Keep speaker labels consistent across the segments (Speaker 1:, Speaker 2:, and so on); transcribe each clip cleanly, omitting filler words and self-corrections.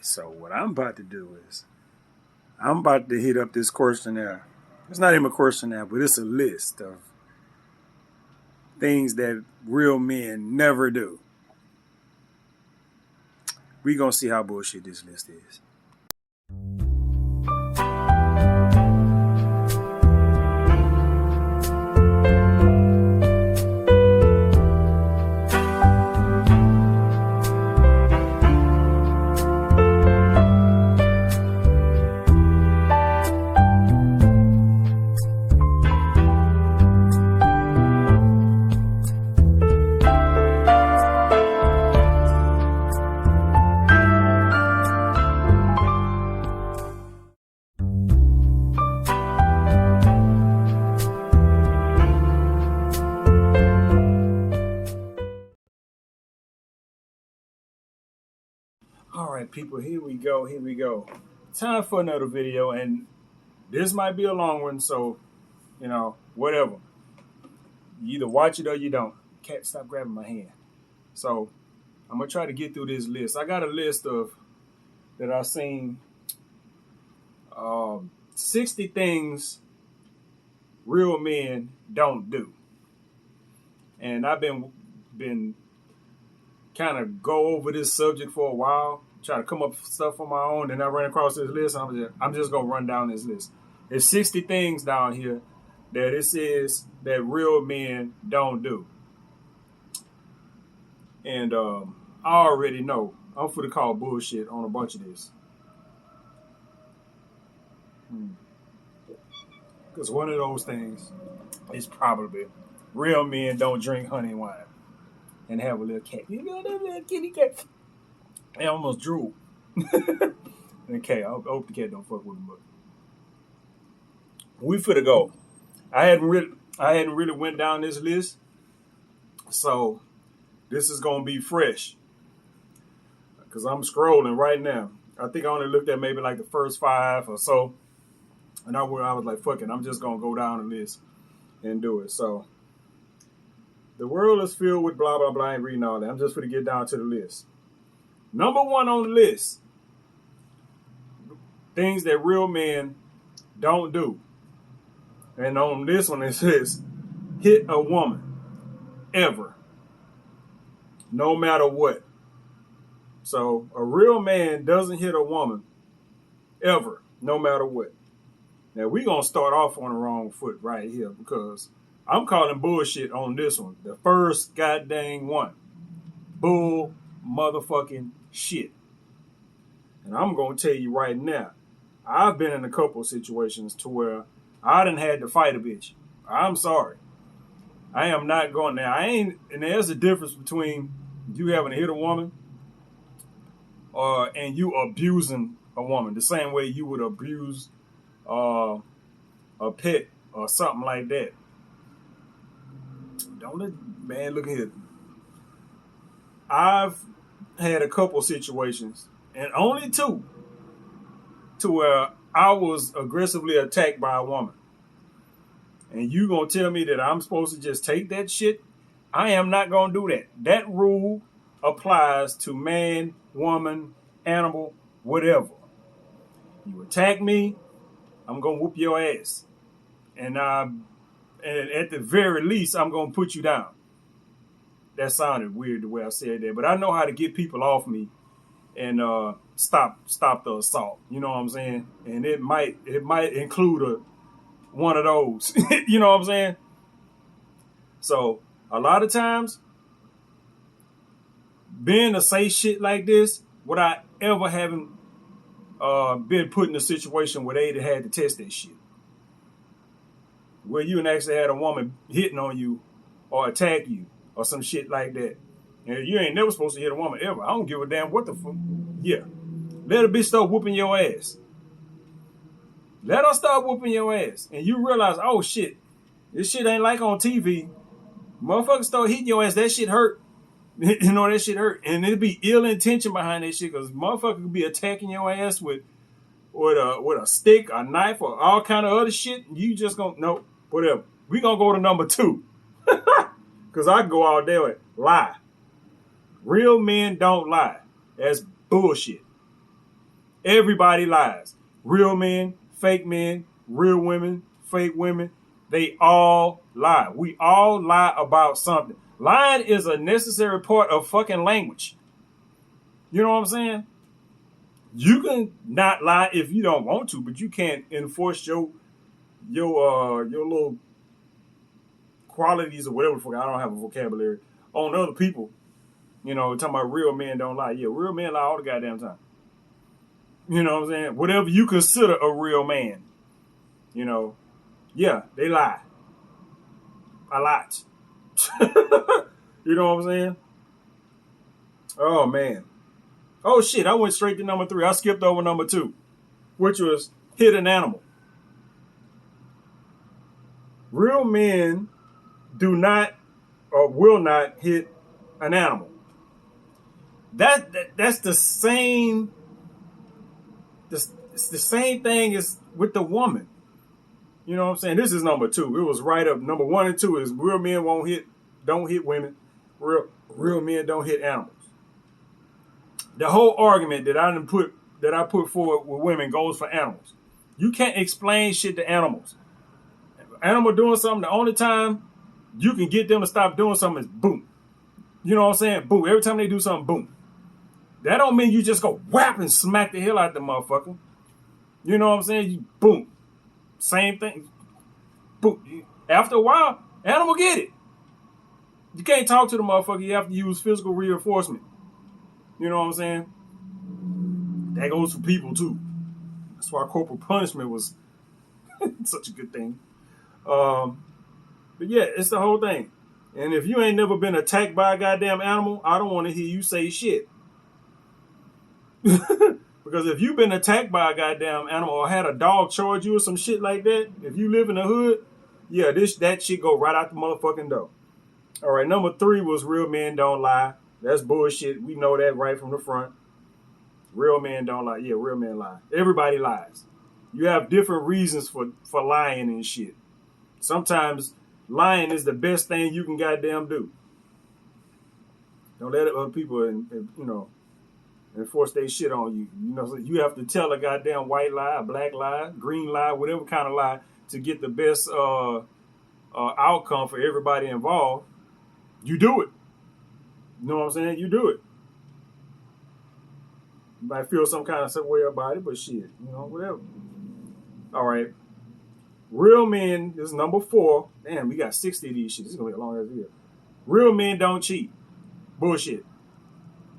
Speaker 1: So what I'm about to do is I'm about to hit up this questionnaire. It's not even a questionnaire, but it's a list of things that real men never do. We gonna see how bullshit this list is. All right, people, here we go. Time for another video, and this might be a long one, so, whatever. You either watch it or you don't. Cat, stop grabbing my hand. So, I'm going to try to get through this list. I got a list that I've seen 60 things real men don't do. And I've been kind of go over this subject for a while, try to come up with stuff on my own, and I ran across this list. I'm just gonna run down this list. There's 60 things down here that it says that real men don't do, and I already know I'm finna call bullshit on a bunch of this, because one of those things is probably real men don't drink honey wine and have a little cat. You know that little kitty cat? I almost drooled. Okay, I hope the cat don't fuck with him, but we finna go. I hadn't really went down this list, so this is gonna be fresh because I'm scrolling right now. I think I only looked at maybe like the first 5 or so, and I was like, fuck it, I'm just gonna go down the list and do it. So. The world is filled with blah, blah, blah. I ain't reading all that. I'm just going to get down to the list. Number 1 on the list. Things that real men don't do. And on this one it says, hit a woman. Ever. No matter what. So a real man doesn't hit a woman. Ever. No matter what. Now we're going to start off on the wrong foot right here because I'm calling bullshit on this one. The first goddamn one. Bull motherfucking shit. And I'm going to tell you right now, I've been in a couple of situations to where I done had to fight a bitch. I'm sorry. I am not going there. And there's a difference between you having to hit a woman and you abusing a woman. The same way you would abuse a pet or something like that. Man, look here. I've had a couple situations, and only 2, to where I was aggressively attacked by a woman. And you gonna tell me that I'm supposed to just take that shit? I am not gonna do that. That rule applies to man, woman, animal, whatever. You attack me, I'm gonna whoop your ass. And at the very least, I'm going to put you down. That sounded weird the way I said that, but I know how to get people off me and stop the assault. You know what I'm saying? And it might include one of those. You know what I'm saying? So a lot of times, being to say shit like this without ever having been put in a situation where they had to test that shit. Where you actually had a woman hitting on you or attack you or some shit like that. And you ain't never supposed to hit a woman ever. I don't give a damn what the fuck. Yeah. Let a bitch start whooping your ass. Let her start whooping your ass. And you realize, oh shit, this shit ain't like on TV. Motherfuckers start hitting your ass. That shit hurt. You know, that shit hurt. And it'd be ill intention behind that shit because motherfuckers could be attacking your ass with a stick, a knife, or all kind of other shit. You just gonna, nope. Whatever. We gonna go to number 2. Because I can go out there and lie. Real men don't lie. That's bullshit. Everybody lies. Real men, real women, fake women. They all lie. We all lie about something. Lying is a necessary part of fucking language. You know what I'm saying? You can not lie if you don't want to, but you can't enforce your little qualities or whatever. I don't have a vocabulary on other people. You know, talking about real men don't lie. Yeah, real men lie all the goddamn time. You know what I'm saying? Whatever you consider a real man, you know, yeah, they lie. A lot. You know what I'm saying? Oh, man. Oh, shit, I went straight to number 3. I skipped over number 2, which was hit an animal. Real men do not or will not hit an animal. That's the same. It's the same thing as with the woman. You know what I'm saying? This is number 2. It was right up. Number 1 and 2 is real men don't hit women. Real men don't hit animals. The whole argument that I put forward with women goes for animals. You can't explain shit to animals. Animal doing something, the only time you can get them to stop doing something is boom. You know what I'm saying? Boom. Every time they do something, boom. That don't mean you just go whap and smack the hell out the motherfucker. You know what I'm saying? You boom. Same thing. Boom. After a while, animal get it. You can't talk to the motherfucker. You have to use physical reinforcement. You know what I'm saying? That goes for people too. That's why corporal punishment was such a good thing. But yeah, it's the whole thing. And if you ain't never been attacked by a goddamn animal, I don't want to hear you say shit. Because if you've been attacked by a goddamn animal or had a dog charge you or some shit like that, if you live in the hood, yeah, that shit go right out the motherfucking door. All right, number 3 was real men don't lie. That's bullshit. We know that right from the front. Real men don't lie. Yeah, real men lie. Everybody lies. You have different reasons for lying and shit. Sometimes lying is the best thing you can goddamn do. Don't let other people, enforce their shit on you. You know, so you have to tell a goddamn white lie, a black lie, green lie, whatever kind of lie to get the best outcome for everybody involved. You do it. You know what I'm saying? You do it. You might feel some kind of way about it, but shit, whatever. All right. Real men, this is number 4. Damn, we got 60 of these shit. This is going to be a long ass video. Real men don't cheat. Bullshit.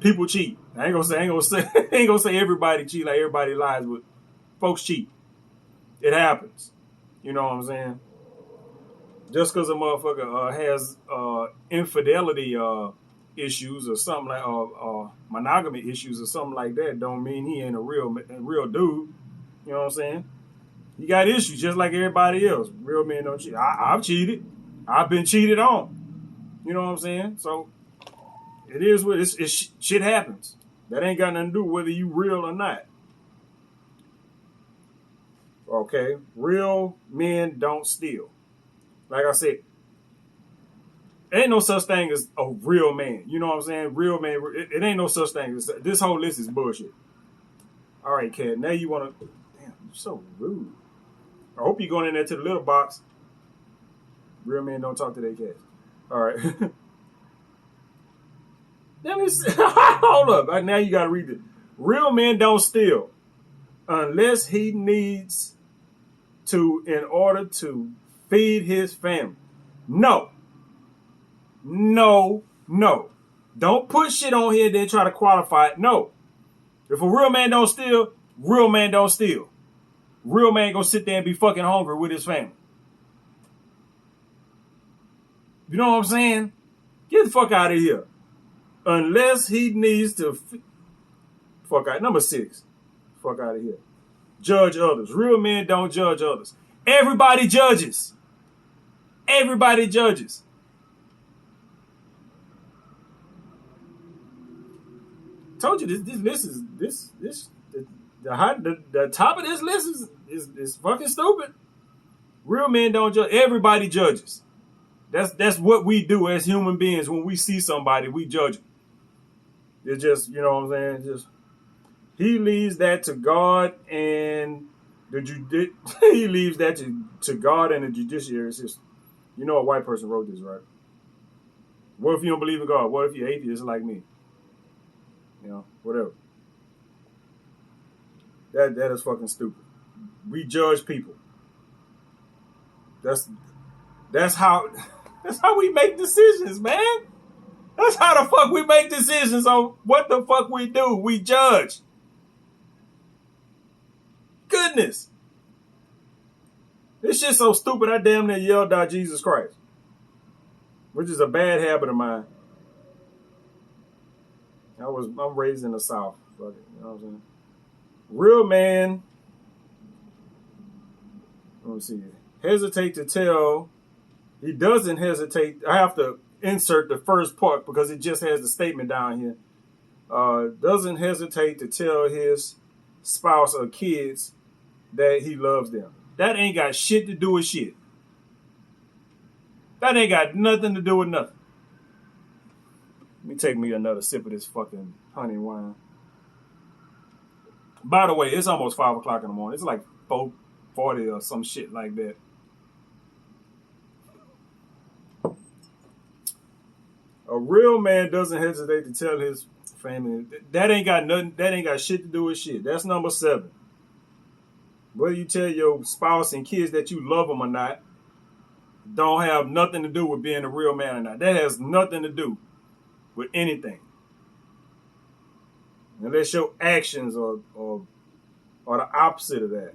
Speaker 1: People cheat. I ain't gonna say everybody cheat like everybody lies, but folks cheat. It happens. You know what I'm saying? Just because a motherfucker has infidelity issues or something like monogamy issues or something like that, don't mean he ain't a real dude. You know what I'm saying? He got issues just like everybody else. Real men don't cheat. I've cheated. I've been cheated on. You know what I'm saying? So it is what shit happens. That ain't got nothing to do with whether you real or not. Okay? Real men don't steal. Like I said, ain't no such thing as a real man. You know what I'm saying? Real man, it ain't no such thing. This whole list is bullshit. All right, Kat, now you want to... Damn, you're so rude. I hope you're going in there to the little box. Real men don't talk to their cats. All right. Let me see. Hold up. Now you got to read it. Real men don't steal unless he needs to in order to feed his family. No. Don't put shit on here and then try to qualify it. No. If a real man don't steal, real man don't steal. Real man gonna sit there and be fucking hungry with his family. You know what I'm saying? Get the fuck out of here. Unless he needs to... Fuck out. Number 6. Fuck out of here. Judge others. Real men don't judge others. Everybody judges. Everybody judges. Told you this list is the top of this list is fucking stupid. Real men don't judge. Everybody judges. That's what we do as human beings. When we see somebody, we judge them. It's just, you know what I'm saying? He leaves that to God and he leaves that to God and the judiciary system. You know a white person wrote this, right? What if you don't believe in God? What if you're atheist like me? You know, whatever. That is fucking stupid. We judge people. That's how that's how we make decisions, man. That's how the fuck we make decisions on what the fuck we do. We judge. Goodness. This shit's so stupid I damn near yelled out Jesus Christ. Which is a bad habit of mine. I'm raised in the South. Fuck it, you know what I'm saying? Real man, let me see. Hesitate to tell. He doesn't hesitate. I have to insert the first part because it just has the statement down here. Doesn't hesitate to tell his spouse or kids that he loves them. That ain't got shit to do with shit. That ain't got nothing to do with nothing. Let me take me another sip of this fucking honey wine. By the way, it's almost 5 o'clock in the morning. It's like 4:40 or some shit like that. A real man doesn't hesitate to tell his family that ain't got nothing. That ain't got shit to do with shit. That's number 7. Whether you tell your spouse and kids that you love them or not, don't have nothing to do with being a real man or not. That has nothing to do with anything. Unless your actions are the opposite of that.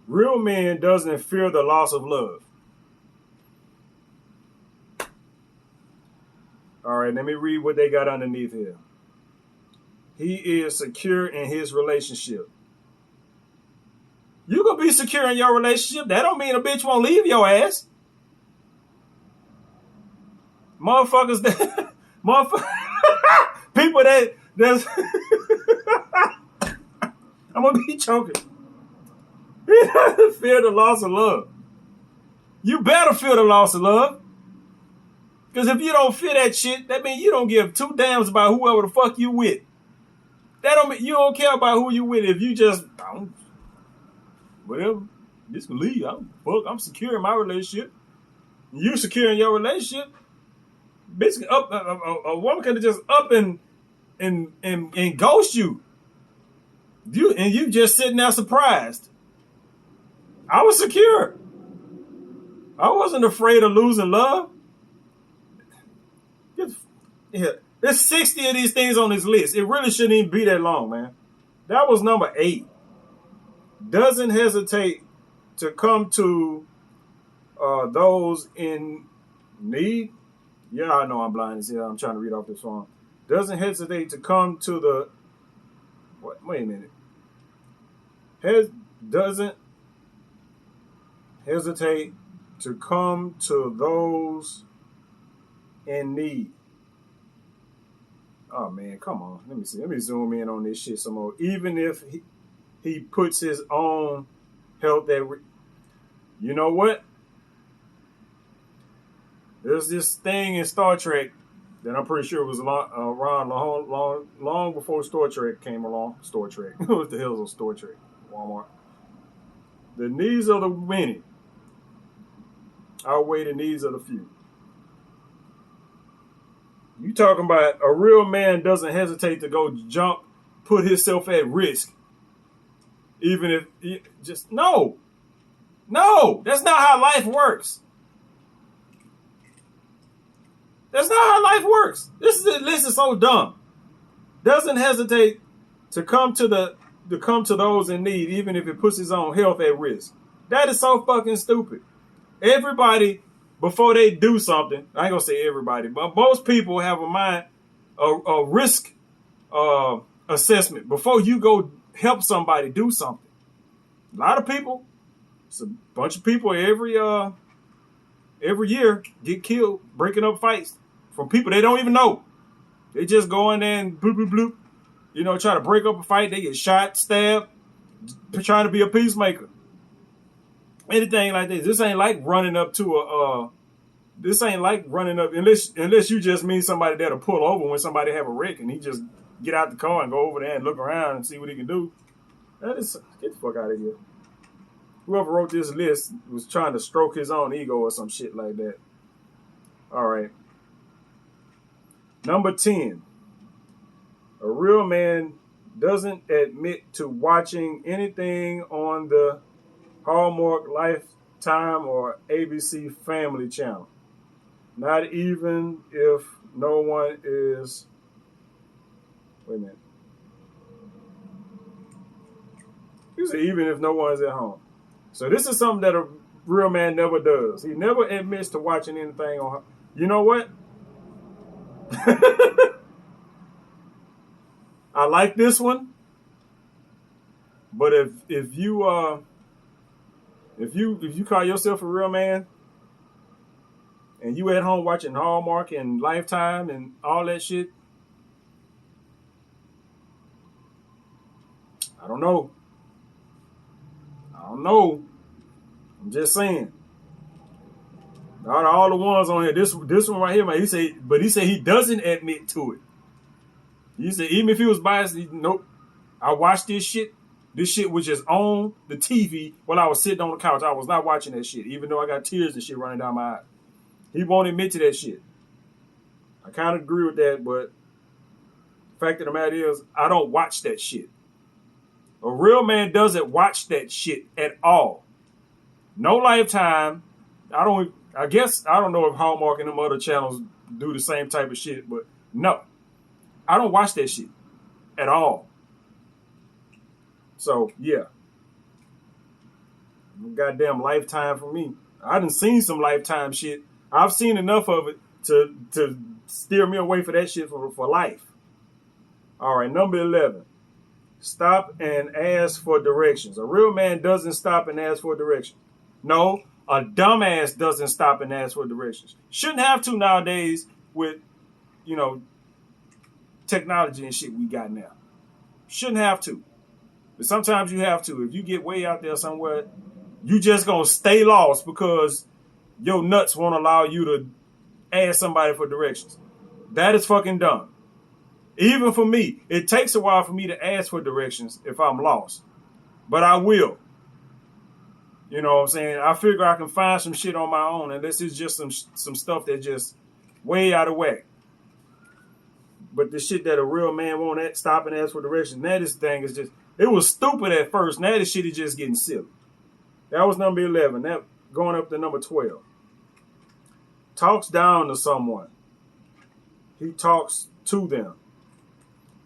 Speaker 1: Real man doesn't fear the loss of love. All right, let me read what they got underneath here. He is secure in his relationship. You gonna be secure in your relationship. That don't mean a bitch won't leave your ass. Motherfuckers that people that's I'm gonna be choking. He doesn't fear the loss of love. You better fear the loss of love. Because if you don't fear that shit, that means you don't give 2 damns about whoever the fuck you with. That don't mean you don't care about who you with. If you just whatever, just can leave. I'm secure in my relationship. You secure in your relationship. Bitch, a woman could have just up and ghost you. You just sitting there surprised. I was secure. I wasn't afraid of losing love. Yeah, there's 60 of these things on this list. It really shouldn't even be that long, man. That was number 8. Doesn't hesitate to come to those in need. Yeah, I know I'm blind as hell. I'm trying to read off this phone. Doesn't hesitate to come to the. Wait a minute. Doesn't hesitate to come to those in need. Oh man, come on. Let me see. Let me zoom in on this shit some more. Even if he puts his own health at risk. You know what? There's this thing in Star Trek that I'm pretty sure was around long before Star Trek came along. Star Trek. What the hell is a Star Trek? Walmart. The needs of the many outweigh the needs of the few. You talking about a real man doesn't hesitate to go jump, put himself at risk. Even if no, that's not how life works. That's not how life works. This is so dumb. Doesn't hesitate to come to those in need, even if it puts his own health at risk. That is so fucking stupid. Everybody, before they do something, I ain't gonna say everybody, but most people have a risk assessment before you go help somebody do something. A lot of people, it's a bunch of people every year get killed breaking up fights from people they don't even know. They just go in there and bloop, bloop, bloop. You know, try to break up a fight. They get shot, stabbed, trying to be a peacemaker. Anything like this. This ain't like running up to This ain't like running up unless you just mean somebody that'll pull over when somebody have a wreck and he just get out the car and go over there and look around and see what he can do. That is get the fuck out of here. Whoever wrote this list was trying to stroke his own ego or some shit like that. All right. Number 10. A real man doesn't admit to watching anything on the Hallmark, Lifetime, or ABC Family Channel. Not even if no one is... Wait a minute. You say even if no one's at home. So this is something that a real man never does. He never admits to watching anything on... You know what? I like this one. But if you call yourself a real man and you at home watching Hallmark and Lifetime and all that shit, I don't know. I'm just saying. All the ones on here, this one right here, man, he said he doesn't admit to it. He said even if he was biased, nope. I watched this shit. This shit was just on the TV while I was sitting on the couch. I was not watching that shit, even though I got tears and shit running down my eyes. He won't admit to that shit. I kind of agree with that, but the fact of the matter is, I don't watch that shit. A real man doesn't watch that shit at all. No Lifetime. I don't know if Hallmark and them other channels do the same type of shit, but no. I don't watch that shit at all. So, yeah. Goddamn Lifetime for me. I done seen some Lifetime shit. I've seen enough of it to steer me away for that shit for life. All right, number 11. Stop and ask for directions. A real man doesn't stop and ask for directions. No, a dumbass doesn't stop and ask for directions. Shouldn't have to nowadays with, technology and shit we got now. Shouldn't have to. But sometimes you have to. If you get way out there somewhere, you just gonna stay lost because your nuts won't allow you to ask somebody for directions. That is fucking dumb. Even for me, it takes a while for me to ask for directions if I'm lost. But I will. You know what I'm saying? I figure I can find some shit on my own, and this is just some stuff that's just way out of whack. But the shit that a real man won't stop and ask for directions, now this thing is just, it was stupid at first. Now this shit is just getting silly. That was number 11. That going up to number 12. Talks down to someone. He talks to them.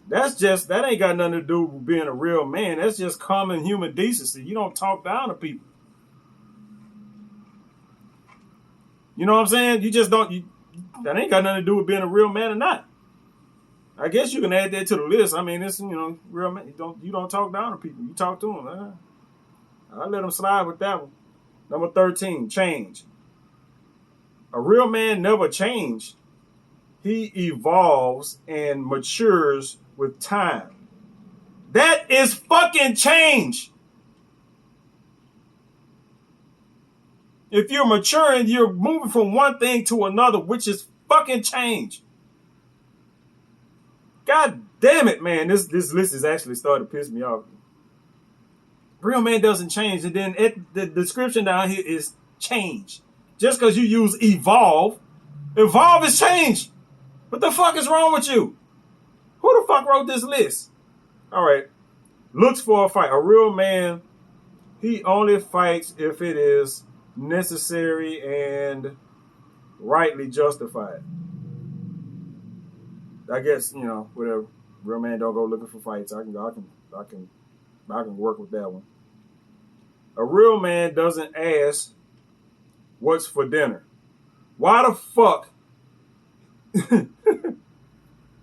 Speaker 1: That ain't got nothing to do with being a real man. That's just common human decency. You don't talk down to people. You know what I'm saying? You just don't, that ain't got nothing to do with being a real man or not. I guess you can add that to the list. I mean, it's, real man. You don't talk down to people. You talk to them. I'll let them slide with that one. Number 13, change. A real man never changes. He evolves and matures with time. That is fucking change. If you're maturing, you're moving from one thing to another, which is fucking change. God damn it, man. This list is actually starting to piss me off. Real man doesn't change. And then the description down here is change. Just because you use evolve is change. What the fuck is wrong with you? Who the fuck wrote this list? All right. Looks for a fight. A real man, he only fights if it is necessary and rightly justified. I guess, whatever. Real man don't go looking for fights. I can work with that one. A real man doesn't ask what's for dinner. Why the fuck?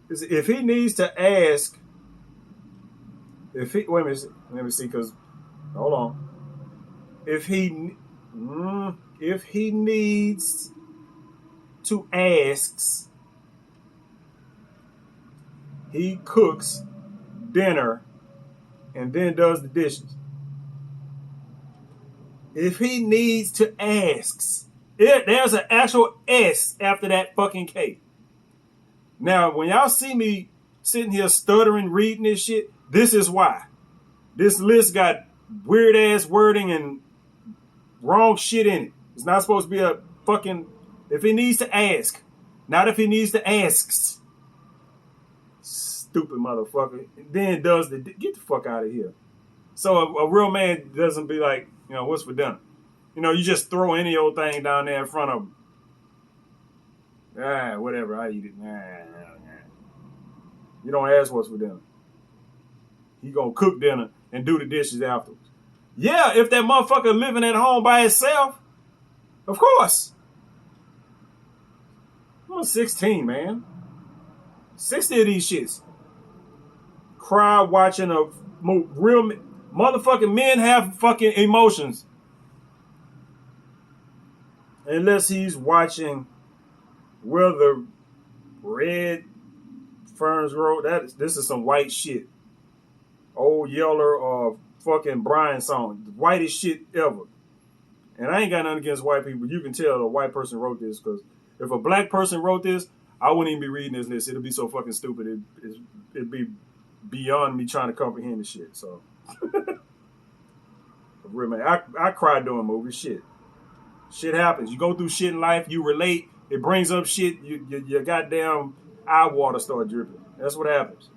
Speaker 1: If he needs to ask, wait a minute, let me see, because, hold on. If he needs to ask, he cooks dinner and then does the dishes. If he needs to ask, There's an actual S after that fucking K. Now, when y'all see me sitting here stuttering reading this shit, this is why. This list got weird ass wording and wrong shit in it. It's not supposed to be a fucking. If he needs to ask, not if he needs to asks. Stupid motherfucker. Then does the get the fuck out of here. So a real man doesn't be like, what's for dinner? You just throw any old thing down there in front of him. Whatever, I eat it. You don't ask what's for dinner. He gonna cook dinner and do the dishes afterwards. Yeah, if that motherfucker living at home by himself, of course. I'm 16, man. 60 of these shits. Cry watching a real motherfucking men have fucking emotions. Unless he's watching Where the Red Ferns Grow. This is some white shit. Old Yeller or fucking Brian song. The whitest shit ever. And I ain't got nothing against white people. You can tell a white person wrote this, because if a black person wrote this, I wouldn't even be reading this list. It'd be so fucking stupid. It'd be beyond me trying to comprehend the shit. So, real man, I cry during movies. Shit happens. You go through shit in life. You relate. It brings up shit. Your goddamn eye water start dripping. That's what happens.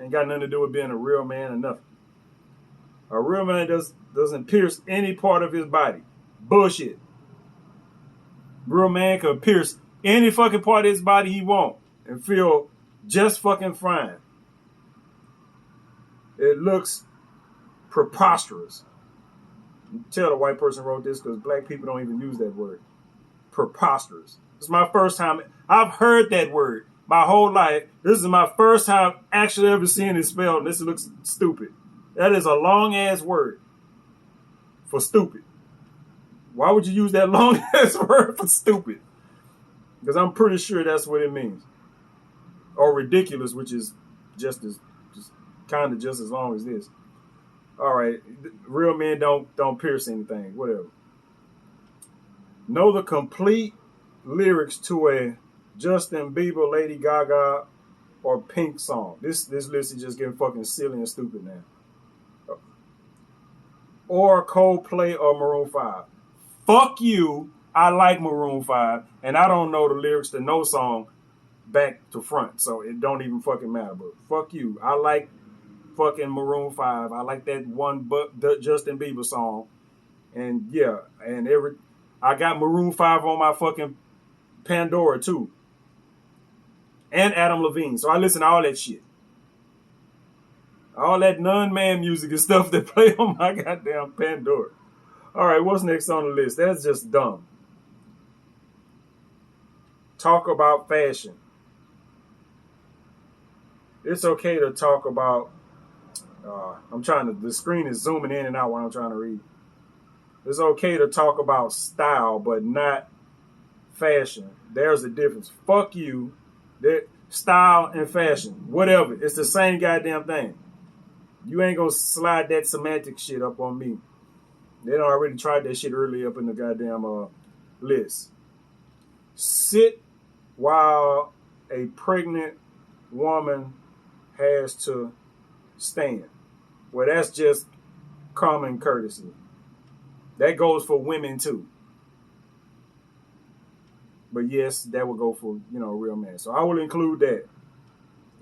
Speaker 1: Ain't got nothing to do with being a real man or nothing. A real man doesn't pierce any part of his body. Bullshit. Real man could pierce any fucking part of his body he want and feel just fucking fine. It looks preposterous. You can tell the white person wrote this because black people don't even use that word. Preposterous. It's my first time. I've heard that word my whole life. This is my first time actually ever seeing it spelled, and this looks stupid. That is a long ass word for stupid. Why would you use that long ass word for stupid? Because I'm pretty sure that's what it means. Or ridiculous, which is just kind of just as long as this. All right, real men don't pierce anything. Whatever. Know the complete lyrics to a Justin Bieber, Lady Gaga, or Pink song. This list is just getting fucking silly and stupid now. Or Coldplay or Maroon 5. Fuck you. I like Maroon 5, and I don't know the lyrics to no song back to front, so it don't even fucking matter. But fuck you. I like fucking Maroon 5. I like that one Justin Bieber song. And yeah, and I got Maroon 5 on my fucking Pandora too. And Adam Levine. So I listen to all that shit. All that non-man music and stuff that play on my goddamn Pandora. All right, what's next on the list? That's just dumb. Talk about fashion. It's okay to talk about... the screen is zooming in and out while I'm trying to read. It's okay to talk about style, but not fashion. There's a difference. Fuck you. Style and fashion. Whatever. It's the same goddamn thing. You ain't gonna slide that semantic shit up on me. They done already tried that shit early up in the goddamn list. Sit while a pregnant woman has to stand. Well, that's just common courtesy. That goes for women too. But yes, that will go for, a real man. So I will include that.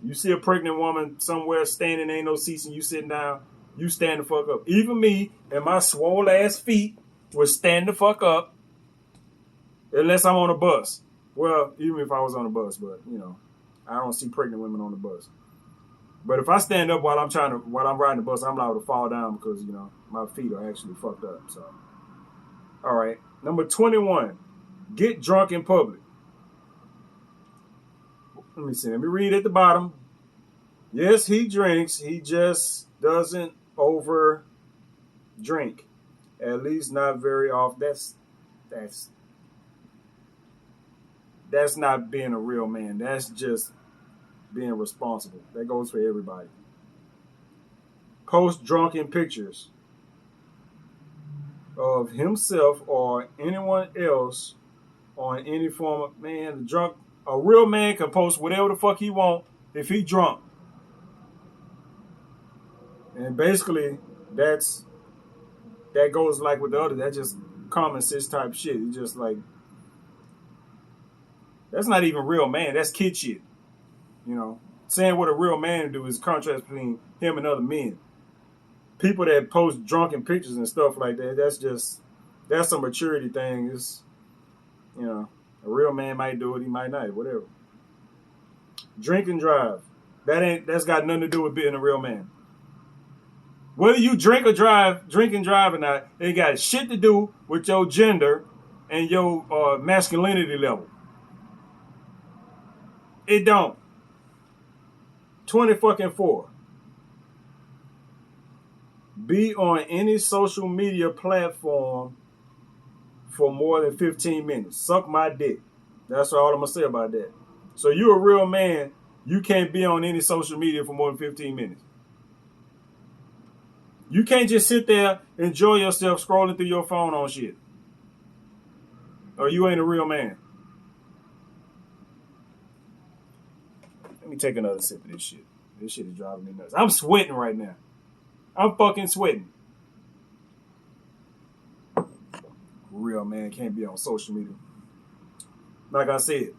Speaker 1: You see a pregnant woman somewhere standing, ain't no seats, and you sitting down, you stand the fuck up. Even me and my swole ass feet would stand the fuck up unless I'm on a bus. Well, even if I was on a bus, but, I don't see pregnant women on the bus. But if I stand up while I'm riding the bus, I'm liable to fall down because, my feet are actually fucked up. So, all right. Number 21, get drunk in public. Let me see. Let me read at the bottom. Yes, he drinks. He just doesn't over drink. At least not very often. That's not being a real man. That's just being responsible. That goes for everybody. Post drunken pictures. of himself or anyone else on any form of man. The drunk, a real man can post whatever the fuck he want if he drunk, and basically that goes like with the other. That's just common sense type shit. It's just like that's not even real man. That's kid shit. You know, saying what a real man do is contrast between him and other men. People that post drunken pictures and stuff like that. That's a maturity thing. It's, you know, a real man might do it. He might not. Whatever. Drink and drive. That's got nothing to do with being a real man. Whether you drink and drive or not, it got shit to do with your gender and your masculinity level. It don't. 20 fucking 4. Be on any social media platform for more than 15 minutes. Suck my dick. That's all I'm gonna say about that. So you're a real man, you can't be on any social media for more than 15 minutes. You can't just sit there, enjoy yourself scrolling through your phone on shit. Or you ain't a real man. Let me take another sip of this shit. This shit is driving me nuts. I'm sweating right now. I'm fucking sweating. Real man can't be on social media. Like I said,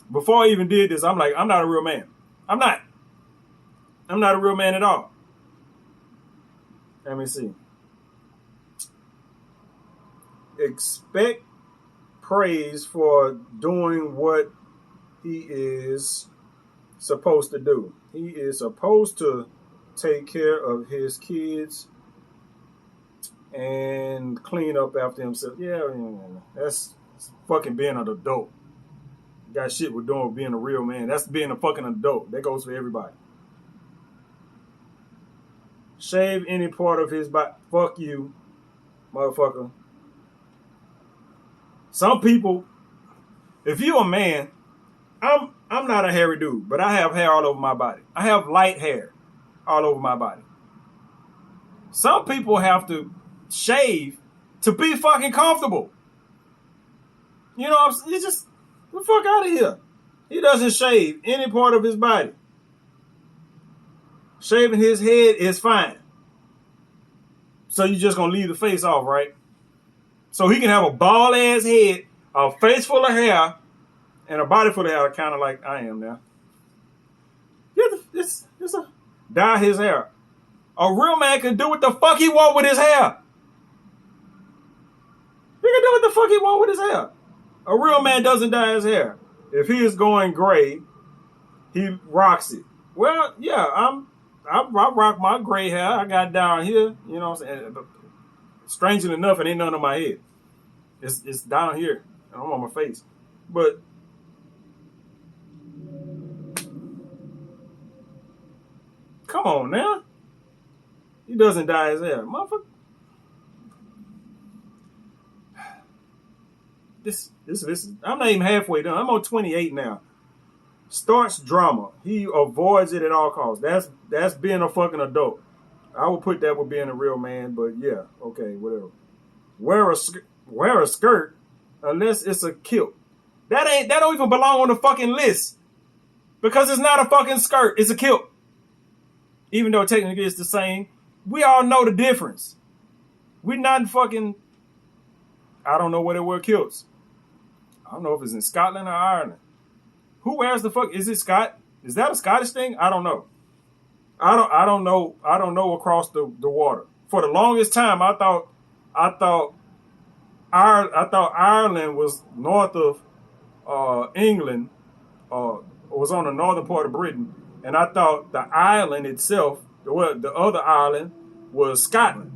Speaker 1: before I even did this, I'm like, I'm not a real man. I'm not a real man at all. Let me see. Expect praise for doing what he is supposed to do. He is supposed to take care of his kids and clean up after himself. Yeah, that's fucking being an adult. Got shit with doing with being a real man. That's being a fucking adult. That goes for everybody. Shave any part of his body. Fuck you, motherfucker. Some people, if you a man, I'm not a hairy dude, but I have hair all over my body. I have light hair all over my body. Some people have to shave to be fucking comfortable. You know, it's just the fuck out of here. He doesn't shave any part of his body. Shaving his head is fine. So you just gonna leave the face off, right? So he can have a bald ass head, a face full of hair, and a body full of hair, kind of like I am now. Dye his hair. A real man can do what the fuck he want with his hair. He can do what the fuck he want with his hair. A real man doesn't dye his hair. If he is going gray, he rocks it. Well, yeah, I rock my gray hair. I got down here, you know what I'm saying? But strangely enough, it ain't none on my head. It's down here. I'm on my face. But come on now. He doesn't dye his hair. Motherfucker. This I'm not even halfway done. I'm on 28 now. Starts drama. He avoids it at all costs. That's being a fucking adult. I would put that with being a real man, but yeah, okay, whatever. Wear a skirt unless it's a kilt. That don't even belong on the fucking list. Because it's not a fucking skirt, it's a kilt. Even though technically it's the same, we all know the difference. We're not fucking, I don't know where they wear kilts. I don't know if it's in Scotland or Ireland. Who wears the fuck? Is it Scott? Is that a Scottish thing? I don't know. I don't know across the water. For the longest time, I thought Ireland was north of England, was on the northern part of Britain, and I thought the island itself, the other island, was Scotland.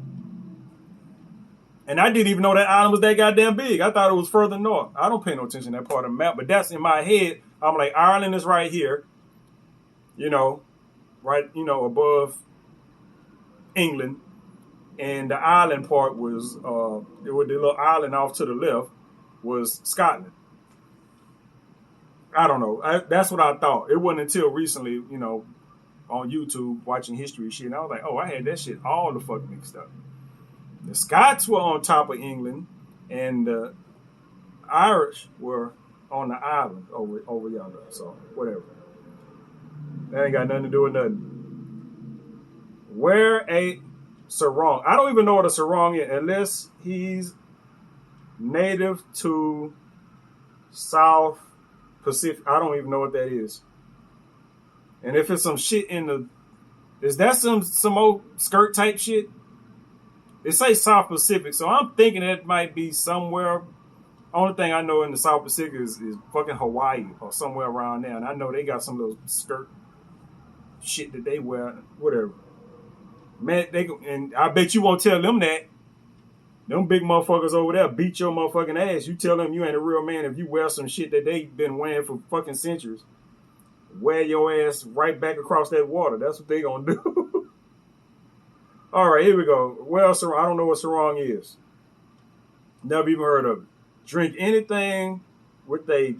Speaker 1: And I didn't even know that island was that goddamn big. I thought it was further north. I don't pay no attention to that part of the map, but that's in my head. I'm like, Ireland is right here, right, above England. And the island part was, the little island off to the left was Scotland. I don't know. That's what I thought. It wasn't until recently, on YouTube watching history shit. And I was like, oh, I had that shit all the fuck mixed up. The Scots were on top of England, and the Irish were on the island over yonder. So whatever. That ain't got nothing to do with nothing. Wear a sarong. I don't even know what a sarong is unless he's native to South Pacific. I don't even know what that is. And if it's some shit in the, is that some old skirt type shit? It say South Pacific, so I'm thinking it might be somewhere. Only thing I know in the South Pacific is fucking Hawaii or somewhere around there. And I know they got some of those skirt shit that they wear, whatever. Man, and I bet you won't tell them that. Them big motherfuckers over there beat your motherfucking ass. You tell them you ain't a real man if you wear some shit that they been wearing for fucking centuries. Wear your ass right back across that water. That's what they gonna do. All right, here we go. Well, I don't know what sarong is. Never even heard of it. Drink anything with a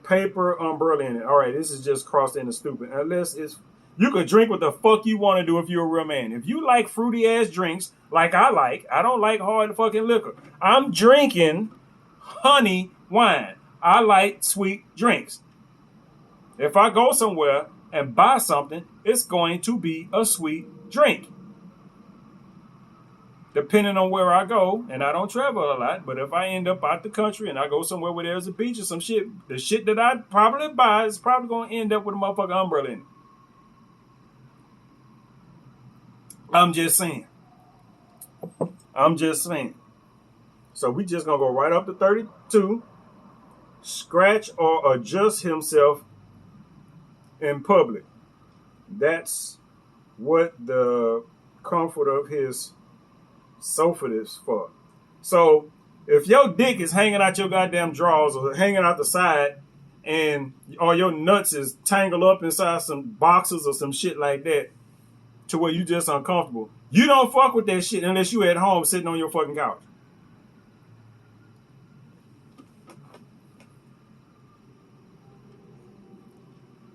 Speaker 1: paper umbrella in it. All right, this is just crossed into stupid. Unless it's, you could drink what the fuck you want to do if you're a real man. If you like fruity ass drinks, like I don't like hard fucking liquor. I'm drinking honey wine. I like sweet drinks. If I go somewhere and buy something, it's going to be a sweet drink. Depending on where I go, and I don't travel a lot, but if I end up out the country and I go somewhere where there's a beach or some shit, the shit that I'd probably buy is probably going to end up with a motherfucking umbrella in it. I'm just saying. So we just going to go right up to 32. Scratch or adjust himself in public. That's what the comfort of his sofa is for. So if your dick is hanging out your goddamn drawers or hanging out the side, and or your nuts is tangled up inside some boxes or some shit like that, to where you just uncomfortable, you don't fuck with that shit unless you at home sitting on your fucking couch.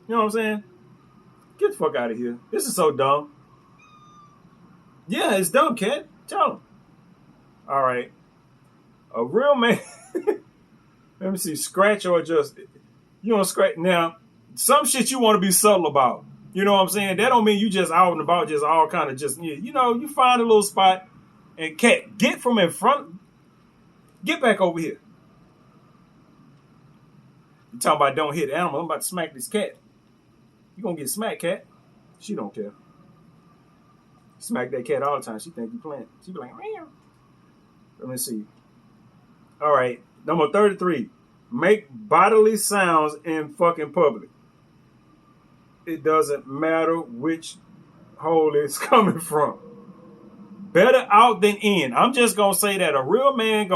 Speaker 1: You know what I'm saying? Get the fuck out of here. This is so dumb. Yeah, it's dumb, cat. Tell him. All right. A real man. Let me see. Scratch or adjust. You don't scratch. Now, some shit you want to be subtle about. You know what I'm saying? That don't mean you just out and about, just all kind of just, you know, you find a little spot and cat, get from in front. Get back over here. You talking about don't hit the animal. I'm about to smack this cat. You gonna get smacked, cat. She don't care. Smack that cat all the time. She think you playing. She be like, meow. Let me see. All right. Number 33. Make bodily sounds in fucking public. It doesn't matter which hole it's coming from. Better out than in. I'm just going to say that a real man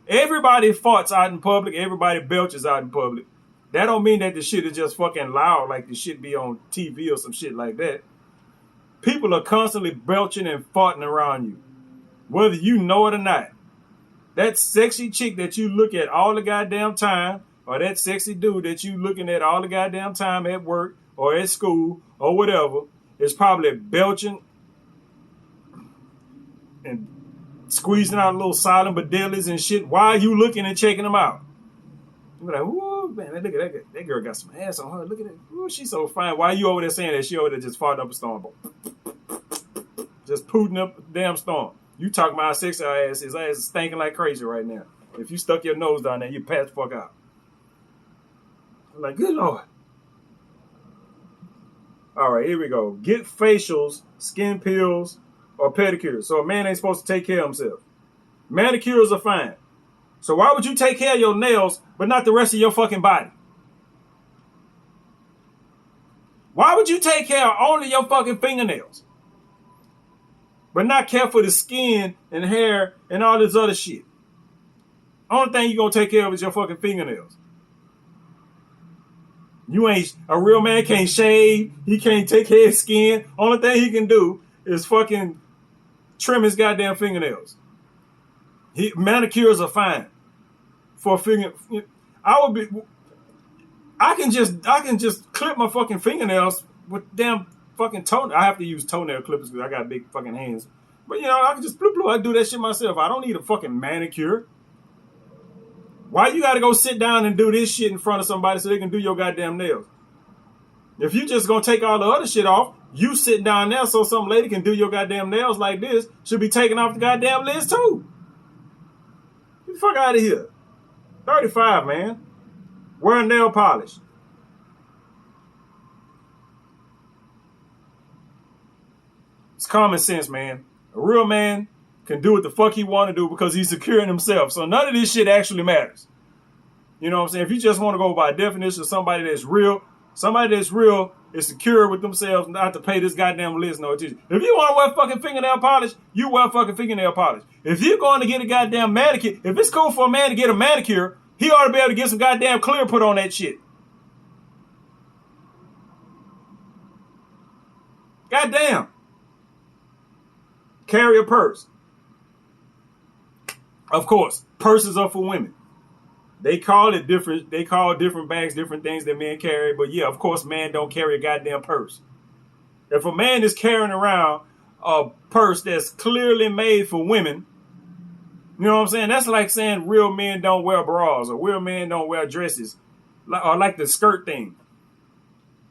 Speaker 1: everybody farts out in public. Everybody belches out in public. That don't mean that the shit is just fucking loud like the shit be on TV or some shit like that. People are constantly belching and farting around you, whether you know it or not. That sexy chick that you look at all the goddamn time, or that sexy dude that you looking at all the goddamn time at work or at school or whatever, is probably belching and squeezing out little silent badellies and shit while you looking and checking them out. You're like, ooh, man, look at that girl got some ass on her. Look at that. Ooh, she's so fine. Why are you over there saying that? She over there just farting up a storm. Just pooting up a damn storm. You talking about how sexy her ass is. Her ass is stinking like crazy right now. If you stuck your nose down there, you pass the fuck out. I'm like, good Lord. All right, here we go. Get facials, skin peels, or pedicures. So a man ain't supposed to take care of himself. Manicures are fine. So why would you take care of your nails, but not the rest of your fucking body? Why would you take care of only your fucking fingernails, but not care for the skin and hair and all this other shit? Only thing you gonna take care of is your fucking fingernails. You ain't, a real man can't shave. He can't take care of his skin. Only thing he can do is fucking trim his goddamn fingernails. Manicures are fine for finger. I can just clip my fucking fingernails with damn fucking toenail. I have to use toenail clippers because I got big fucking hands. But you know, I can just bloop bloop. I do that shit myself. I don't need a fucking manicure. Why you gotta go sit down and do this shit in front of somebody so they can do your goddamn nails? If you just gonna take all the other shit off, you sitting down there so some lady can do your goddamn nails like this should be taken off the goddamn list too. Get the fuck out of here. 35, man. Wearing nail polish. It's common sense, man. A real man can do what the fuck he want to do because he's secure in himself. So none of this shit actually matters. You know what I'm saying? If you just want to go by definition of somebody that's real is secure with themselves, not to pay this goddamn list no attention. If you want to wear fucking fingernail polish, you wear fucking fingernail polish. If you're going to get a goddamn manicure, if it's cool for a man to get a manicure, he ought to be able to get some goddamn clear put on that shit. Goddamn. Carry a purse. Of course, purses are for women. They call it different. They call different bags different things that men carry. But yeah, of course, man don't carry a goddamn purse. If a man is carrying around a purse that's clearly made for women, you know what I'm saying? That's like saying real men don't wear bras or real men don't wear dresses or like the skirt thing.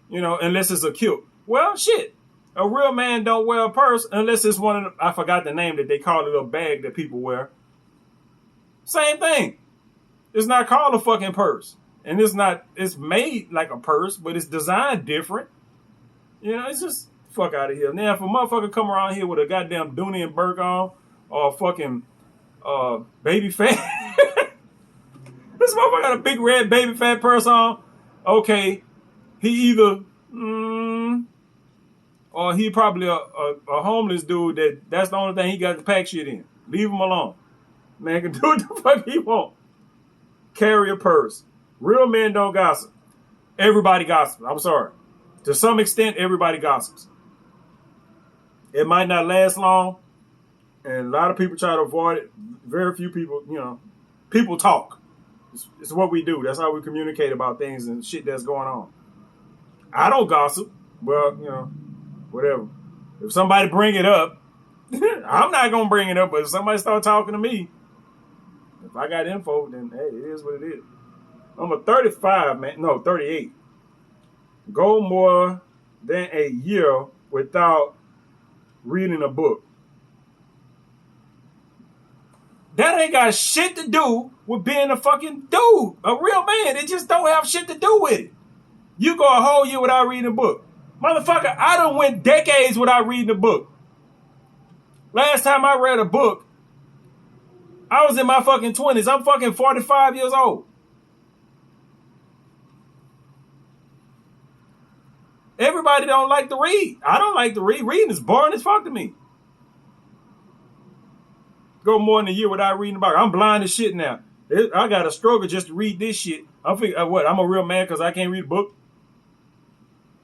Speaker 1: You know, unless it's a kilt. Well, shit. A real man don't wear a purse unless it's one of the, I forgot the name that they call it, a bag that people wear. Same thing. It's not called a fucking purse. And it's made like a purse, but it's designed different. You know, it's just fuck out of here. Now, if a motherfucker come around here with a goddamn Dooney and Burke on or a fucking baby fat, this motherfucker got a big red baby fat purse on. Okay, he either, or he probably a homeless dude that's the only thing he got to pack shit in. Leave him alone. Man can do what the fuck he want. Carry a purse. Real men don't gossip. Everybody gossips. I'm sorry. To some extent, everybody gossips. It might not last long, and a lot of people try to avoid it. Very few people, you know, people talk. It's what we do. That's how we communicate about things and shit that's going on. I don't gossip. Well, you know, whatever. If somebody bring it up, I'm not going to bring it up, but if somebody start talking to me, if I got info, then hey, it is what it is. I'm a 35, man. No, 38. Go more than a year without reading a book. That ain't got shit to do with being a fucking dude. A real man. It just don't have shit to do with it. You go a whole year without reading a book. Motherfucker, I done went decades without reading a book. Last time I read a book, I was in my fucking 20s. I'm fucking 45 years old. Everybody don't like to read. I don't like to read. Reading is boring as fuck to me. Go more than a year without reading a book. I'm blind as shit now. I got to struggle just to read this shit. I'm thinking, what? I'm a real man because I can't read a book?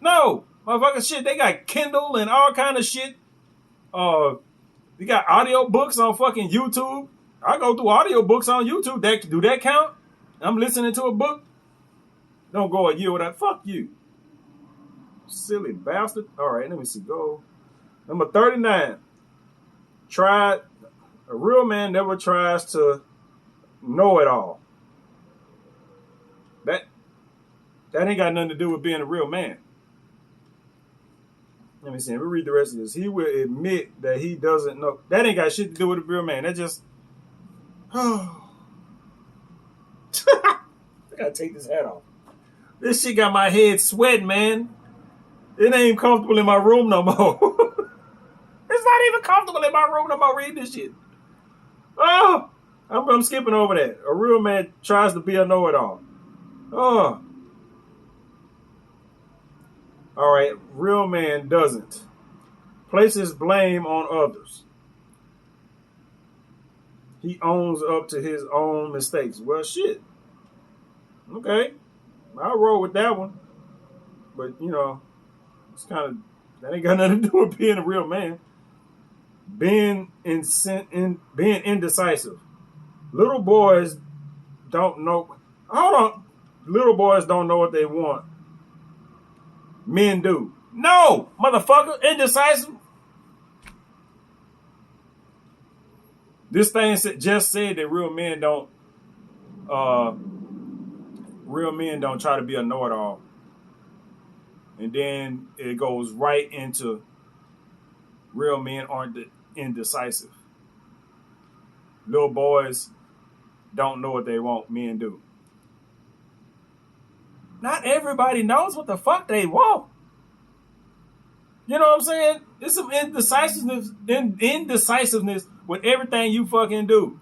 Speaker 1: No. Motherfucking shit. They got Kindle and all kind of shit. They got audio books on fucking YouTube. I go through audio books on YouTube. Do that count? I'm listening to a book? Don't go a year without. Fuck you. Silly bastard. All right, let me see. Go. Number 39. A real man never tries to know it all. That ain't got nothing to do with being a real man. Let me see. Let me read the rest of this. He will admit that he doesn't know. That ain't got shit to do with a real man. That just... Oh. I gotta take this hat off. This shit got my head sweating, man. It ain't comfortable in my room no more. It's not even comfortable in my room no more reading this shit. Oh, I'm skipping over that. A real man tries to be a know-it-all. Oh. All right, real man doesn't. Places blame on others. He owns up to his own mistakes. Well, shit. Okay. I'll roll with that one. But, you know, it's kind of, that ain't got nothing to do with being a real man. Being indecisive. Little boys don't know. Hold on. Little boys don't know what they want. Men do. No, motherfucker. Indecisive. This thing just said that real men don't try to be a know-it-all. And then it goes right into real men aren't indecisive. Little boys don't know what they want, men do. Not everybody knows what the fuck they want. You know what I'm saying? It's some indecisiveness with everything you fucking do.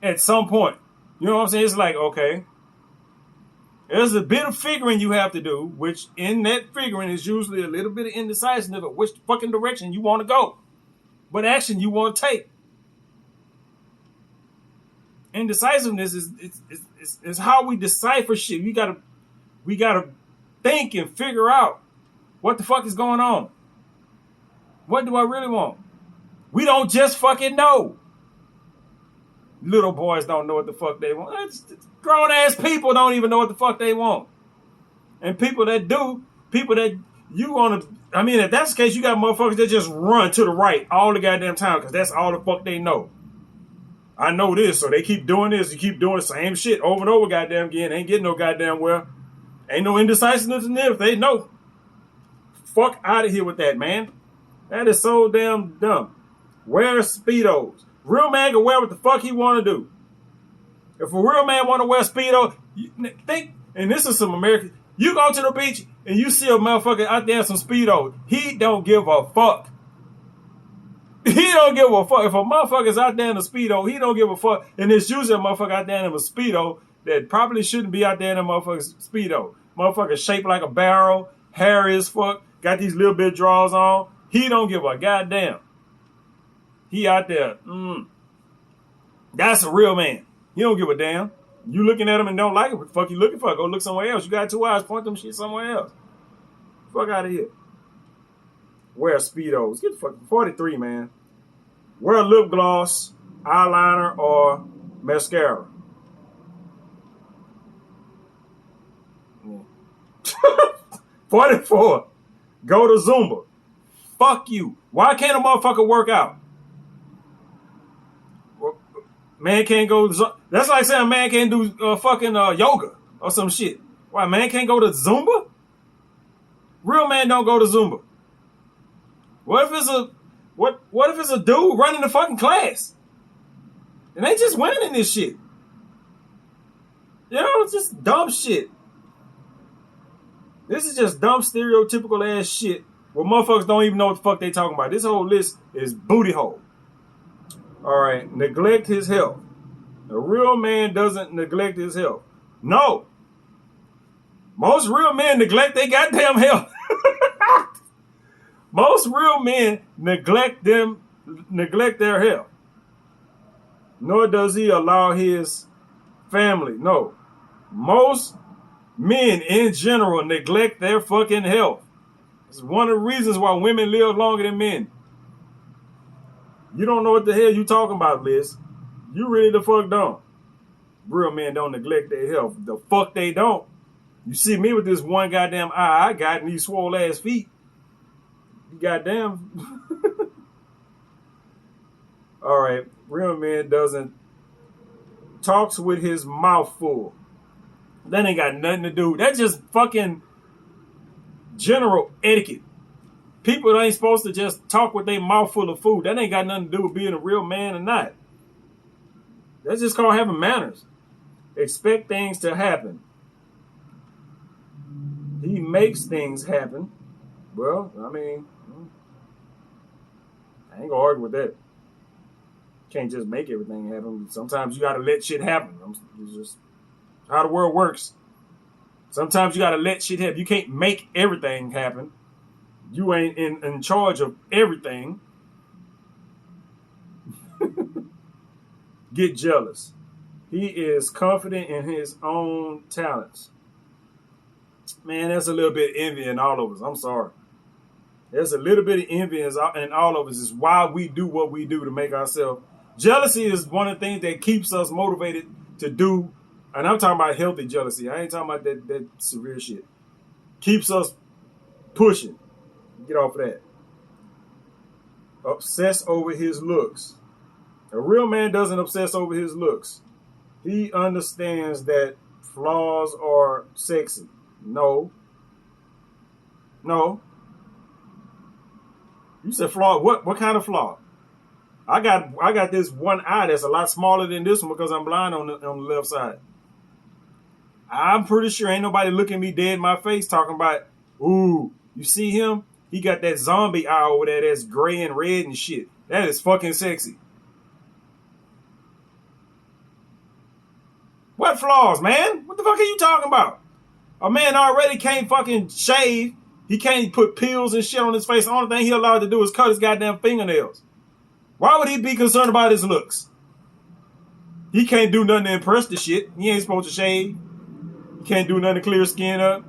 Speaker 1: At some point. You know what I'm saying? It's like, okay, there's a bit of figuring you have to do, which in that figuring is usually a little bit of indecisiveness of which fucking direction you want to go. What action you want to take. Indecisiveness is how we decipher shit. We gotta think and figure out what the fuck is going on. What do I really want? We don't just fucking know. Little boys don't know what the fuck they want. Grown ass people don't even know what the fuck they want. And people that do, people that you want to, I mean, if that's the case, you got motherfuckers that just run to the right all the goddamn time because that's all the fuck they know. I know this, so they keep doing this. You keep doing the same shit over and over goddamn again. Ain't getting no goddamn well. Ain't no indecisiveness in them if they know. Fuck out of here with that, man. That is so damn dumb. Wear Speedos. Real man can wear what the fuck he want to do. If a real man want to wear Speedo, think, and this is some American, you go to the beach and you see a motherfucker out there in some Speedos. He don't give a fuck. He don't give a fuck. If a motherfucker's out there in a Speedo, he don't give a fuck. And it's usually a motherfucker out there in a Speedo that probably shouldn't be out there in a motherfucker's Speedo. Motherfucker shaped like a barrel, hairy as fuck, got these little bit drawers on. He don't give a goddamn. He out there. That's a real man. He don't give a damn. You looking at him and don't like it, what the fuck you looking for? Go look somewhere else. You got 2 eyes, point them shit somewhere else. Fuck out of here. Wear Speedos. Get the fuck 43, man. Wear lip gloss, eyeliner, or mascara. 44. Go to Zumba. Fuck you. Why can't a motherfucker work out? Man can't go. That's like saying a man can't do fucking yoga or some shit. Why, man can't go to Zumba? Real man don't go to Zumba. What if it's a dude running the fucking class? And they just winning this shit. You know, it's just dumb shit. This is just dumb stereotypical ass shit where motherfuckers don't even know what the fuck they talking about. This whole list is booty hole. All right, neglect his health. A real man doesn't neglect his health. No. Most real men neglect their goddamn health. Most real men neglect their health. Nor does he allow his family. No. Most men in general neglect their fucking health. It's one of the reasons why women live longer than men. You don't know what the hell you talking about, Liz. You really the fuck don't. Real men don't neglect their health. The fuck they don't. You see me with this one goddamn eye I got and these swole ass feet. Goddamn. All right. Real man doesn't talks with his mouth full. That ain't got nothing to do. That's just fucking general etiquette. People ain't supposed to just talk with their mouth full of food. That ain't got nothing to do with being a real man or not. That's just called having manners. Expect things to happen. He makes things happen. Well, I mean, I ain't gonna argue with that. Can't just make everything happen. Sometimes you gotta let shit happen. It's just how the world works. Sometimes you gotta let shit happen. You can't make everything happen. You ain't in charge of everything. Get jealous. He is confident in his own talents. Man, there's a little bit of envy in all of us. I'm sorry. There's a little bit of envy in all of us. Is why we do what we do to make ourselves. Jealousy is one of the things that keeps us motivated to do. And I'm talking about healthy jealousy. I ain't talking about that severe shit. Keeps us pushing. Get off of that. Obsess over his looks. A real man doesn't obsess over his looks. He understands that flaws are sexy. No. No. You said flaw. What kind of flaw? I got this one eye that's a lot smaller than this one because I'm blind on the left side. I'm pretty sure ain't nobody looking me dead in my face talking about, ooh, you see him? He got that zombie eye over there that's gray and red and shit. That is fucking sexy. What flaws, man? What the fuck are you talking about? A man already can't fucking shave. He can't put pills and shit on his face. The only thing he allowed to do is cut his goddamn fingernails. Why would he be concerned about his looks? He can't do nothing to impress the shit. He ain't supposed to shave. He can't do nothing to clear his skin up.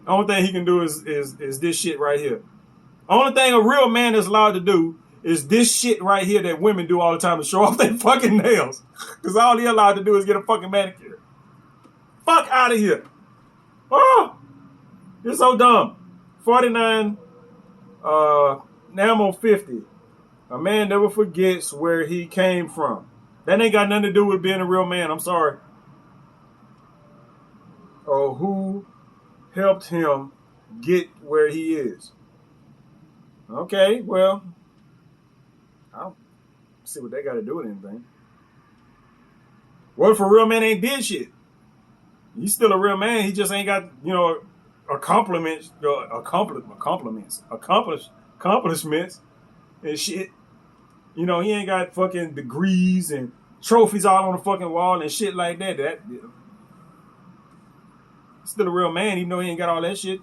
Speaker 1: The only thing he can do is this shit right here. Only thing a real man is allowed to do is this shit right here that women do all the time to show off their fucking nails. Because all he allowed to do is get a fucking manicure. Fuck out of here. Oh, it's so dumb. 49, now I'm on 50. A man never forgets where he came from. That ain't got nothing to do with being a real man. I'm sorry. Or who helped him get where he is. Okay, well, I don't see what they got to do with anything. What if a real man ain't did shit? He's still a real man. He just ain't got, accomplishments and shit. He ain't got fucking degrees and trophies all on the fucking wall and shit like that. He's still a real man, even though he ain't got all that shit.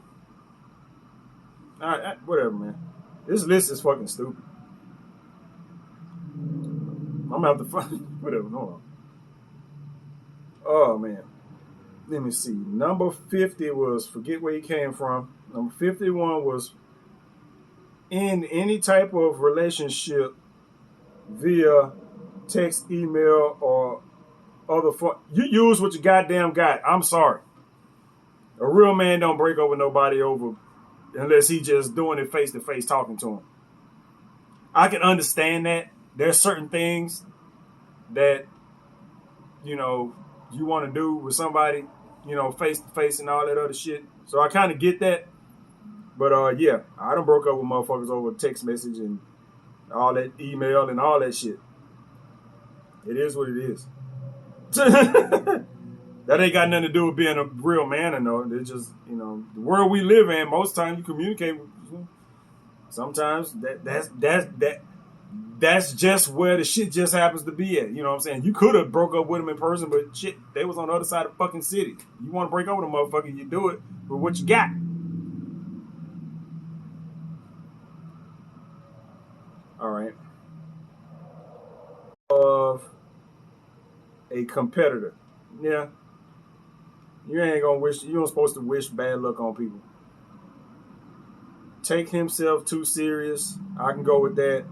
Speaker 1: All right, whatever, man. This list is fucking stupid. I'm gonna have to find whatever. Hold on. Oh man. Let me see. Number 50 was forget where he came from. Number 51 was in any type of relationship via text, email, or other form. You use what you goddamn got. I'm sorry. A real man don't break over nobody over unless he just doing it face to face talking to him. I can understand that. There's certain things that, you want to do with somebody, face to face and all that other shit. So I kind of get that. But yeah, I done broke up with motherfuckers over text message and all that email and all that shit. It is what it is. That ain't got nothing to do with being a real man or no. It's just, the world we live in, most times you communicate with sometimes that's just where the shit just happens to be at. You know what I'm saying? You could have broke up with them in person, but shit, they was on the other side of the fucking city. You want to break up with a motherfucker, you do it with what you got. All right. Of a competitor. Yeah. You ain't supposed to wish bad luck on people. Take himself too serious. I can go with that.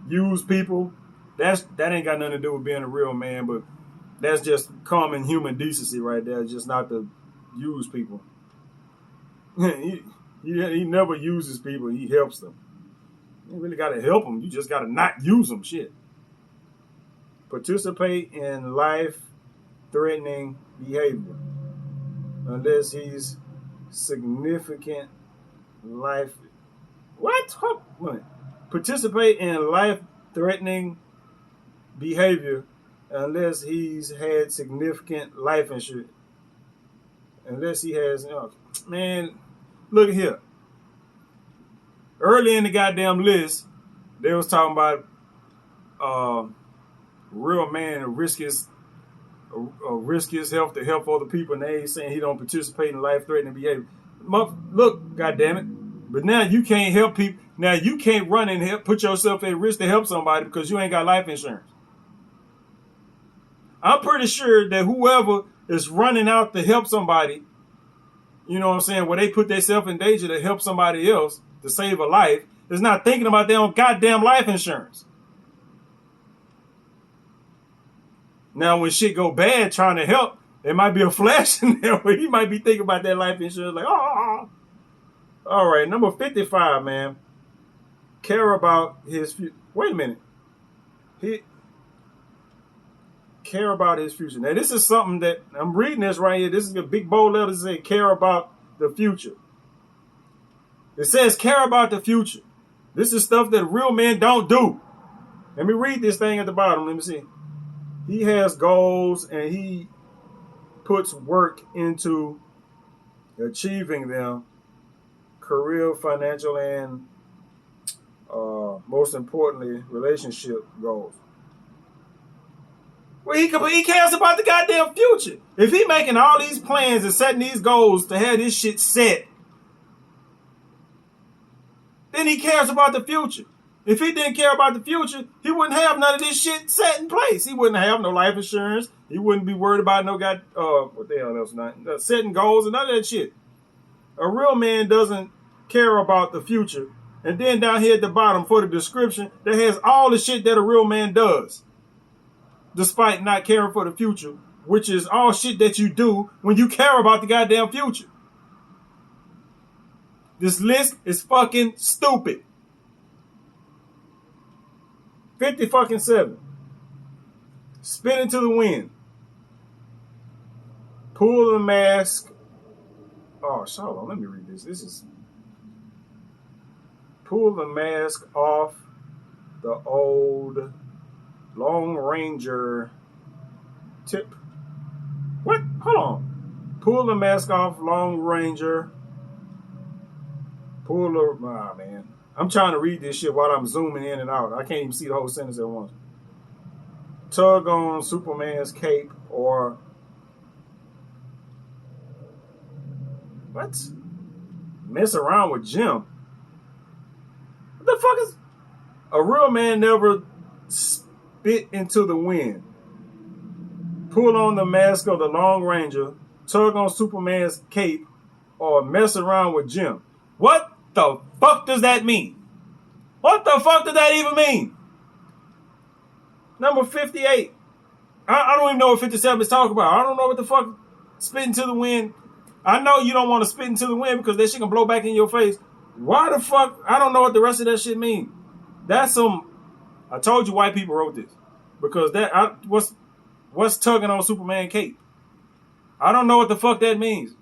Speaker 1: Use people. That ain't got nothing to do with being a real man, but that's just common human decency right there. Just not to use people. He never uses people. He helps them. You really got to help them. You just got to not use them. Shit. Participate in life-threatening behavior unless he's significant life. What? Participate in life-threatening behavior unless he's had significant life insurance. Unless he has, man, look at here. Early in the goddamn list, they was talking about real man risk his health to help other people, and they ain't saying he don't participate in life-threatening behavior. Look, goddammit. But now you can't help people. Now you can't run and put yourself at risk to help somebody because you ain't got life insurance. I'm pretty sure that whoever is running out to help somebody, you know what I'm saying, where they put themselves in danger to help somebody else to save a life, is not thinking about their own goddamn life insurance. Now, when shit go bad trying to help, there might be a flash in there where he might be thinking about that life insurance like, oh. All right, number 55, man. care about his future. Wait a minute. He care about his future. Now, this is something that I'm reading this right here. This is a big bold letter that say care about the future. It says care about the future. This is stuff that real men don't do. Let me read this thing at the bottom. Let me see. He has goals and he puts work into achieving them. Career, financial, and most importantly, relationship goals. Well, he cares about the goddamn future. If he making all these plans and setting these goals to have this shit set, then he cares about the future. If he didn't care about the future, he wouldn't have none of this shit set in place. He wouldn't have no life insurance. He wouldn't be worried about no what the hell else not setting goals and none of that shit. A real man doesn't care about the future. And then down here at the bottom for the description, that has all the shit that a real man does, despite not caring for the future, which is all shit that you do when you care about the goddamn future. This list is fucking stupid. 50-7. Spit into the wind. Pull the mask. Oh, hold on. Let me read this. This is pull the mask off the old Lone Ranger tip. What? Hold on. Pull the mask off Lone Ranger. Pull the... Ah, man. I'm trying to read this shit while I'm zooming in and out. I can't even see the whole sentence at once. Tug on Superman's cape or... What? Mess around with Jim. What the fuck is... A real man never spit into the wind. Pull on the mask of the Lone Ranger. Tug on Superman's cape or mess around with Jim. What the fuck does that mean? What the fuck does that even mean? Number 58. I don't even know what 57 is talking about. I don't know what the fuck spit into the wind. I know you don't want to spit into the wind because that shit can blow back in your face. Why the fuck? I don't know what the rest of that shit means. That's some... I told you white people wrote this. Because what's tugging on Superman cape? I don't know what the fuck that means.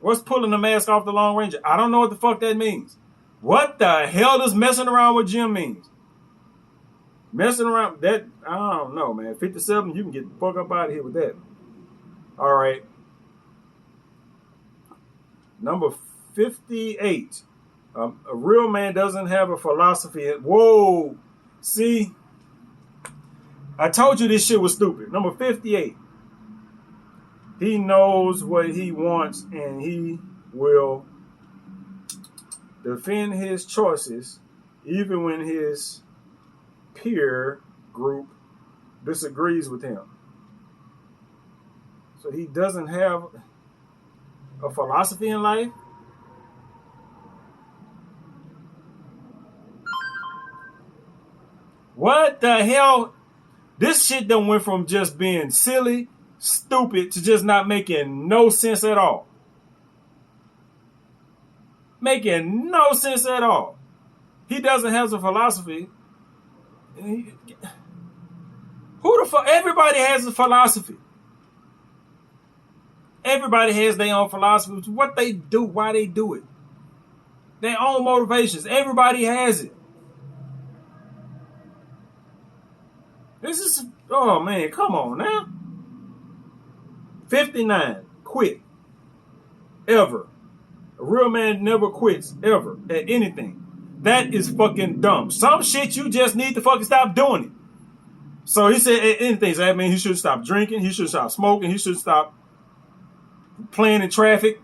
Speaker 1: What's pulling the mask off the Lone Ranger? I don't know what the fuck that means. What the hell does messing around with Jim means? Messing around, that, I don't know, man. 57, you can get the fuck up out of here with that. All right. Number 58. A real man doesn't have a philosophy. Whoa. See? I told you this shit was stupid. Number 58. He knows what he wants and he will defend his choices even when his peer group disagrees with him. So he doesn't have a philosophy in life. What the hell? This shit done went from just being silly, stupid, to just not making no sense at all. Making no sense at all. He doesn't have a philosophy. Who the fuck? Everybody has a philosophy. Everybody has their own philosophy. What they do, why they do it. Their own motivations. Everybody has it. This is, oh man, come on now. 59, quit. Ever. A real man never quits, ever, at anything. That is fucking dumb. Some shit you just need to fucking stop doing it. So he said anything. So that means he should stop drinking, he should stop smoking, he should stop playing in traffic.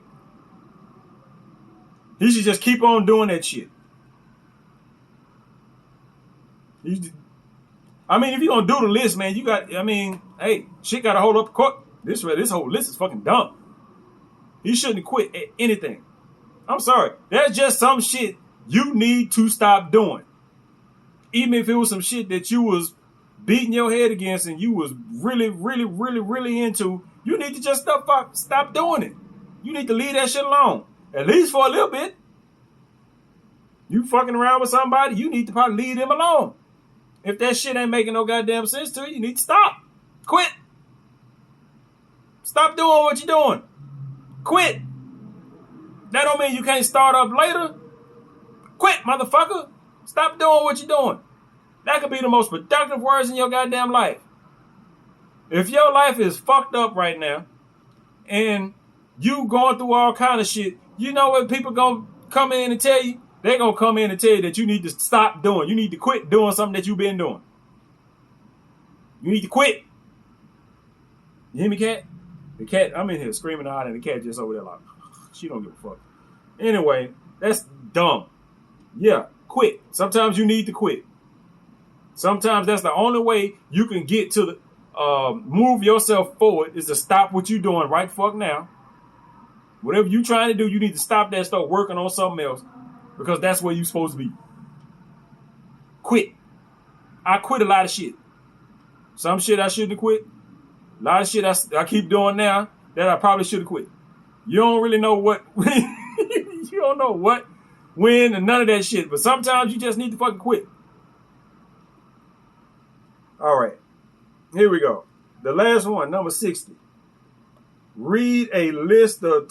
Speaker 1: He should just keep on doing that shit. I mean, if you're going to do the list, man, you got, I mean, hey, shit got to hold up court. This whole list is fucking dumb. He shouldn't quit at anything. I'm sorry. There's just some shit you need to stop doing. Even if it was some shit that you was beating your head against and you was really, really, really, really into, you need to just stop doing it. You need to leave that shit alone. At least for a little bit. You fucking around with somebody, you need to probably leave them alone. If that shit ain't making no goddamn sense to you, you need to stop. Quit. Stop doing what you're doing. Quit. That don't mean you can't start up later. Quit, motherfucker. Stop doing what you're doing. That could be the most productive words in your goddamn life. If your life is fucked up right now and you going through all kind of shit, you know what people gonna come in and tell you? They're gonna come in and tell you that you need to stop doing. You need to quit doing something that you've been doing. You need to quit. You hear me, cat? The cat, I'm in here screaming out and the cat just over there like, she don't give a fuck. Anyway, that's dumb. Yeah, quit. Sometimes you need to quit. Sometimes that's the only way you can get to the move yourself forward is to stop what you're doing right fuck now. Whatever you're trying to do, you need to stop that and start working on something else because that's where you're supposed to be. Quit. I quit a lot of shit. Some shit I shouldn't have quit. A lot of shit I keep doing now that I probably should have quit. You don't really know what, you don't know what, when, and none of that shit. But sometimes you just need to fucking quit. All right. Here we go. The last one, number 60. Read a list of...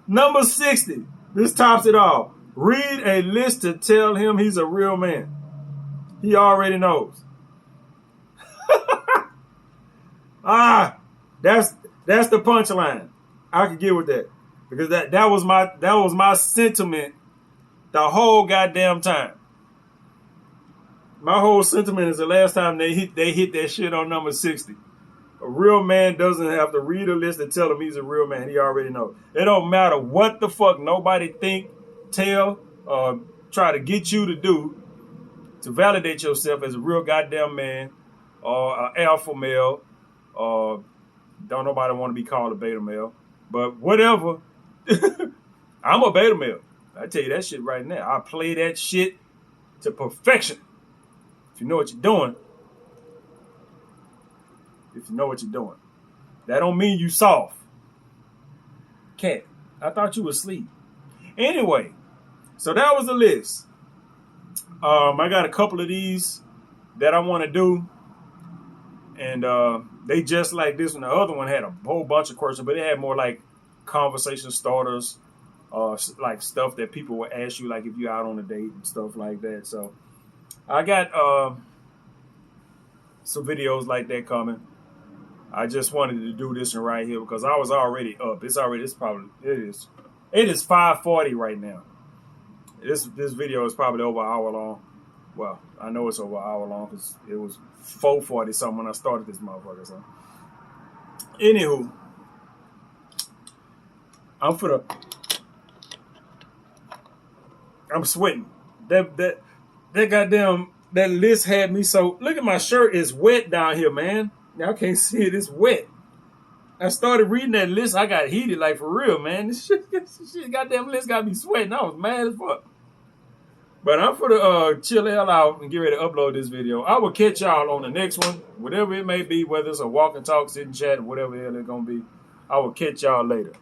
Speaker 1: Number 60. This tops it all. Read a list to tell him he's a real man. He already knows. That's the punchline. I could get with that. Because that was my sentiment the whole goddamn time. My whole sentiment is the last time they hit that shit on number 60. A real man doesn't have to read a list and tell him he's a real man. He already knows. It don't matter what the fuck nobody think, tell, try to get you to do to validate yourself as a real goddamn man or an alpha male. Don't nobody want to be called a beta male. But whatever. I'm a beta male. I tell you that shit right now. I play that shit to perfection. If you know what you're doing. If you know what you're doing. That don't mean you soft. Cat, I thought you were asleep. Anyway, so that was the list. I got a couple of these that I want to do. And they just like this one. The other one had a whole bunch of questions, but it had more like conversation starters, like stuff that people will ask you, like if you're out on a date and stuff like that. So I got some videos like that coming. I just wanted to do this one right here because I was already up. It is 5:40 right now. This video is probably over an hour long. Well, I know it's over an hour long because it was 4:40 something when I started this motherfucker. So, anywho, I'm sweating. That goddamn that list had me so. Look at my shirt, it's wet down here, man. Y'all can't see it. It's wet. I started reading that list. I got heated, like for real, man. This shit goddamn list got me sweating. I was mad as fuck. But I'm for to chill the hell out and get ready to upload this video. I will catch y'all on the next one, whatever it may be, whether it's a walk and talk, sit and chat, or whatever the hell it's gonna be. I will catch y'all later.